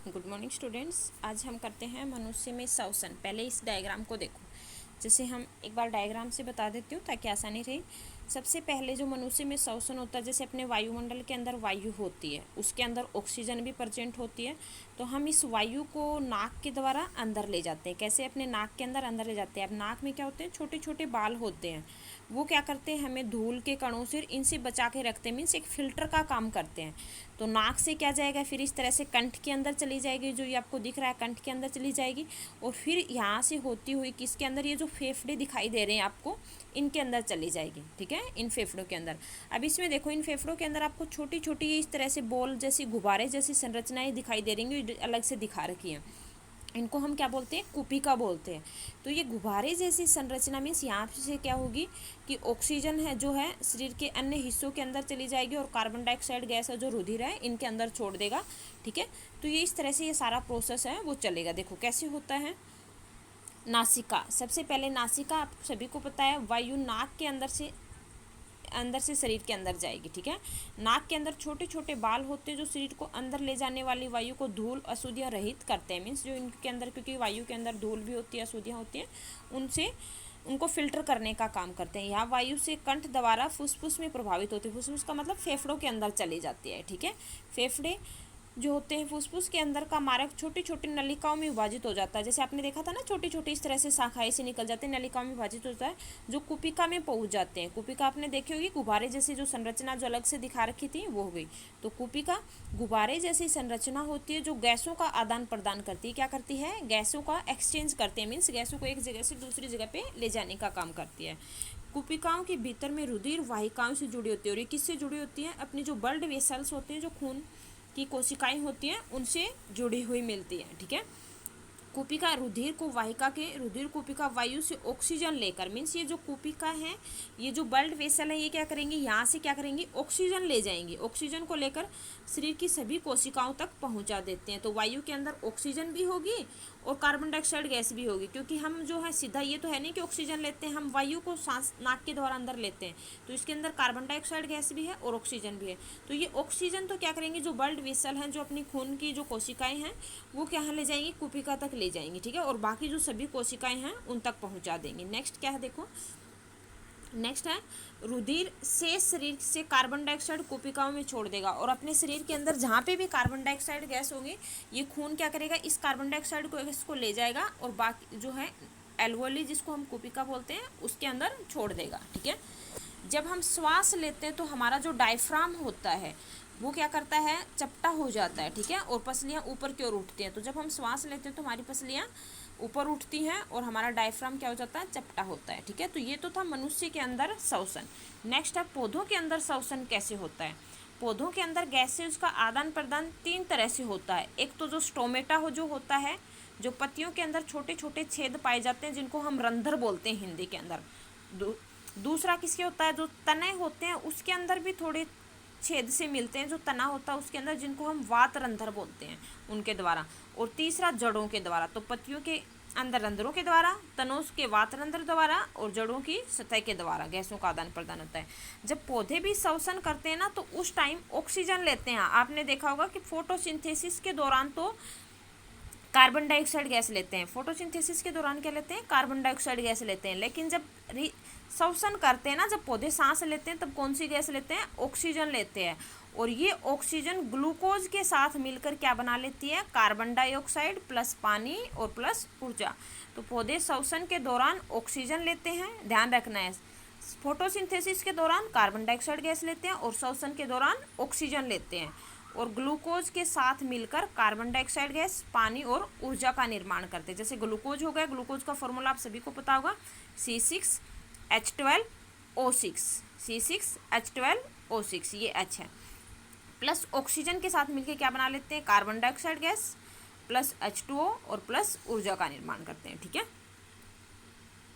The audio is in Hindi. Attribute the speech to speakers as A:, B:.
A: Good morning students. आज हम करते हैं मनुष्य में श्वसन। पहले इस डायग्राम को देखो। जैसे हम एक बार डायग्राम से बता देती हूँ ताकि आसानी रहे। सबसे पहले जो मनुष्य में श्वसन होता है, जैसे अपने वायुमंडल के अंदर वायु होती है, उसके अंदर ऑक्सीजन भी प्रेजेंट होती है। तो हम इस वायु को नाक के द्वारा अंदर ले जाते हैं। कैसे? अपने नाक के अंदर ले जाते हैं। अब नाक में क्या होते हैं? छोटे छोटे बाल होते हैं। वो क्या करते हैं? हमें धूल के कणों से इनसे बचा के रखते हैं, मीन्स एक फिल्टर का काम करते हैं। तो नाक से क्या जाएगा? फिर इस तरह से कंठ के अंदर चली जाएगी, जो ये आपको दिख रहा है कंठ के अंदर चली जाएगी। और फिर यहाँ से होती हुई किसके अंदर? ये जो फेफड़े दिखाई दे रहे हैं आपको, इनके अंदर चली जाएगी। ठीक है, इन फेफड़ों के अंदर। अब इसमें देखो, इन फेफड़ों के अंदर आपको छोटी छोटी इस तरह से बॉल जैसी, गुब्बारे जैसी संरचनाएं दिखाई दे रही हैं, अलग से दिखा रखी हैं। इनको हम क्या बोलते हैं? कुपिका बोलते हैं। तो ये गुब्बारे जैसी संरचना मीन्स यहाँ से क्या होगी कि ऑक्सीजन है जो है शरीर के अन्य हिस्सों के अंदर चली जाएगी, और कार्बन डाइऑक्साइड गैस है जो रुधिर है इनके अंदर छोड़ देगा। ठीक है, तो ये इस तरह से ये सारा प्रोसेस है वो चलेगा। देखो कैसे होता है। नासिका, सबसे पहले नासिका आप सभी को पता है, वायु नाक के अंदर से शरीर के अंदर जाएगी। ठीक है, नाक के अंदर छोटे छोटे बाल होते हैं जो शरीर को अंदर ले जाने वाली वायु को धूल अशुद्धियाँ रहित करते हैं। मीन्स जो इनके अंदर, क्योंकि वायु के अंदर धूल भी होती है, अशुद्धियाँ होती हैं, उनसे उनको फिल्टर करने का काम करते हैं। यहाँ वायु से कंठ द्वारा फुसफुस में प्रभावित होती है। फुसफुस का मतलब फेफड़ों के अंदर चली जाती है। ठीक है, फेफड़े जो होते हैं, फुसफुस के अंदर का मार्ग छोटी छोटी नलिकाओं में विभाजित हो जाता है। जैसे आपने देखा था ना, छोटी छोटी इस तरह से शाखाएं से निकल जाते हैं, नलिकाओं में विभाजित होता है, जो कुपिका में पहुंच जाते हैं। कुपिका आपने देखी होगी, गुब्बारे जैसी जो संरचना जो अलग से दिखा रखी थी वो हो गई। तो कुपिका गुब्बारे जैसी संरचना होती है जो गैसों का आदान प्रदान करती है। क्या करती है? गैसों का एक्सचेंज करते हैं, मीन्स गैसों को एक जगह से दूसरी जगह पे ले जाने का काम करती है। कुपिकाओं के भीतर में रुधिर वाहिकाओं से जुड़ी होती है। और ये किससे जुड़ी होती है? अपनी जो ब्लड वेसल्स होते हैं, जो खून की कोशिकाएं होती हैं, उनसे जुड़ी हुई मिलती है। ठीक है, कुपिका रुधिर को वाहिका के रुधिर कुपिका वायु से ऑक्सीजन लेकर, मीन्स ये जो कुपिका है, ये जो ब्लड वेसल है, ये क्या करेंगे? यहाँ से क्या करेंगे? ऑक्सीजन ले जाएंगे। ऑक्सीजन को लेकर शरीर की सभी कोशिकाओं तक पहुँचा देते हैं। तो वायु के अंदर ऑक्सीजन भी होगी और कार्बन डाइऑक्साइड गैस भी होगी, क्योंकि हम जो है सीधा ये तो है नहीं कि ऑक्सीजन लेते हैं, हम वायु को सांस नाक के द्वारा अंदर लेते हैं। तो इसके अंदर कार्बन डाइऑक्साइड गैस भी है और ऑक्सीजन भी है। तो ये ऑक्सीजन तो क्या करेंगे? जो ब्लड वेसल हैं, जो अपनी खून की जो कोशिकाएं हैं, वो क्या ले जाएंगी? कुपिका तक ले जाएंगी। ठीक है, और बाकी जो सभी कोशिकाएं हैं उन तक पहुंचा देंगे। नेक्स्ट क्या है? देखो, नेक्स्ट है रुधिर से शरीर से कार्बन डाइऑक्साइड कुपिकाओं में छोड़ देगा, और अपने शरीर के अंदर जहाँ पे भी कार्बन डाइऑक्साइड गैस होगी, ये खून क्या करेगा? इस कार्बन डाइऑक्साइड को गैस को ले जाएगा और बाकी जो है एल्वोली, जिसको हम कुपिका बोलते हैं, उसके अंदर छोड़ देगा। ठीक है, जब हम श्वास लेते हैं तो हमारा जो डायफ्राम होता है वो क्या करता है? चपटा हो जाता है। ठीक है, और पसलियाँ ऊपर की ओर उठती हैं। तो जब हम श्वास लेते हैं तो हमारी पसलियाँ ऊपर उठती हैं और हमारा डायफ्राम क्या हो जाता है? चपटा होता है। ठीक है, तो ये तो था मनुष्य के अंदर श्वसन। नेक्स्ट है पौधों के अंदर श्वसन कैसे होता है। पौधों के अंदर गैसेज का आदान प्रदान 3 तरह से होता है। एक तो जो स्टोमेटा हो जो होता है, जो पत्तियों के अंदर छोटे छोटे छेद पाए जाते हैं, जिनको हम रंध्र बोलते हैं हिंदी के अंदर। दूसरा किसके होता है? जो तने होते हैं उसके अंदर भी थोड़े छेद से मिलते हैं, जो तना होता है उसके अंदर, जिनको हम वात रंध्र बोलते हैं, उनके द्वारा। और तीसरा जड़ों के द्वारा। तो पत्तियों के अंदर रंध्रों के द्वारा, तनों के वात रंध्र द्वारा, और जड़ों की सतह के द्वारा गैसों का आदान प्रदान होता है। जब पौधे भी श्वसन करते हैं ना, तो उस टाइम ऑक्सीजन लेते हैं। आपने देखा होगा कि फोटोसिंथेसिस के दौरान तो कार्बन डाइऑक्साइड गैस लेते हैं। फोटोसिंथेसिस के दौरान क्या लेते हैं? कार्बन डाइऑक्साइड गैस लेते हैं। लेकिन जब श्वसन करते हैं ना, जब पौधे सांस लेते हैं, तब कौन सी गैस लेते हैं? ऑक्सीजन लेते हैं। और ये ऑक्सीजन ग्लूकोज के साथ मिलकर क्या बना लेती है? कार्बन डाइऑक्साइड प्लस पानी और प्लस ऊर्जा। तो पौधे श्वसन के दौरान ऑक्सीजन लेते हैं, ध्यान रखना है। फोटोसिंथेसिस के दौरान कार्बन डाइऑक्साइड गैस लेते हैं और श्वसन के दौरान ऑक्सीजन लेते हैं, और ग्लूकोज के साथ मिलकर कार्बन डाइऑक्साइड गैस, पानी और ऊर्जा का निर्माण करते हैं। जैसे ग्लूकोज हो गया, ग्लूकोज का फॉर्मूला आप सभी को पता होगा, C6H12O6, C6H12O6, ये H है। प्लस ऑक्सीजन के साथ मिलकर क्या बना लेते हैं? Carbon dioxide gas plus H2O और प्लस ऊर्जा का निर्माण करते हैं। ठीक है।